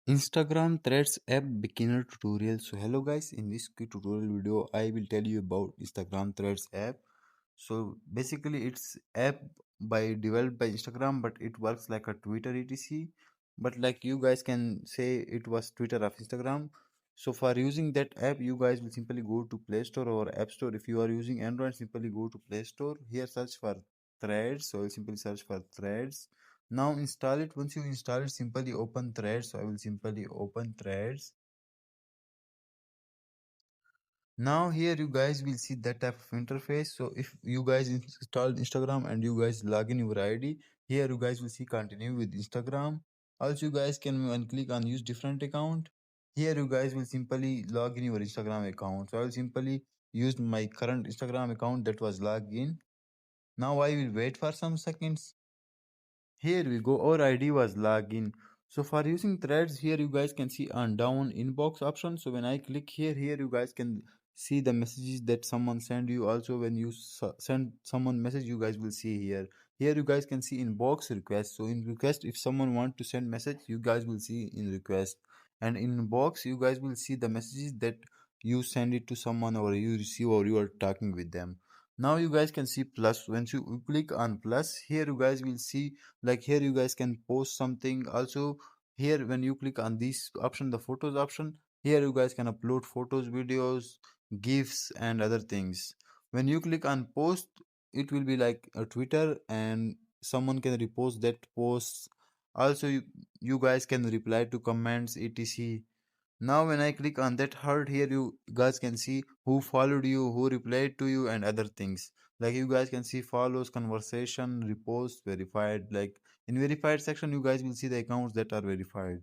Instagram Threads app beginner tutorial. So hello guys, in this quick tutorial video I will tell you about Instagram Threads app. So basically it's app by developed by Instagram, but it works like a Twitter etc. But like you guys can say it was Twitter of Instagram. So for using that app you guys will simply go to Play Store or App Store. If you are using Android, simply go to Play Store. Here search for Threads. So I'll simply search for Threads. Now install it. Once you install it, simply open Threads. So I will simply open Threads. Now here you guys will see that type of interface. So if you guys installed Instagram and you guys log in your ID, here you guys will see continue with Instagram. Also you guys can one click on use different account. Here you guys will simply log in your Instagram account. So I will simply use my current Instagram account that was logged in. Now I will wait for some seconds. Here we go, our ID was login. So for using threads, here you guys can see on down inbox option. So when I click here you guys can see the messages that someone send you. Also when you send someone message, you guys will see here. Here you guys can see inbox request. So in request, if someone want to send message, you guys will see in request. And in box, you guys will see the messages that you send it to someone or you receive or you are talking with them. Now you guys can see plus. Once you click on plus, here you guys will see, like here you guys can post something. Also here when you click on this option, the photos option, here you guys can upload photos, videos, gifs and other things. When you click on post, it will be like a Twitter and someone can repost that post. Also you guys can reply to comments etc. Now when I click on that heart, here you guys can see who followed you, who replied to you and other things. Like you guys can see follows, conversation, repost, verified. Like in verified section you guys will see the accounts that are verified.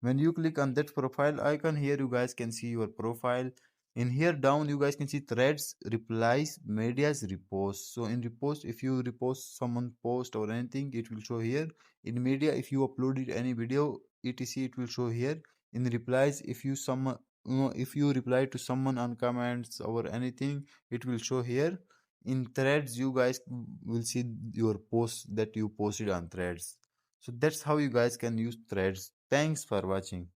When you click on that profile icon, here you guys can see your profile. In here down you guys can see threads, replies, medias, reposts. So in repost, if you repost someone post or anything, it will show here. In media, if you uploaded any video etc, it will show here. In replies, if you some if you reply to someone on comments or anything, it will show here. In threads you guys will see your posts that you posted on threads. So that's how you guys can use threads. Thanks for watching.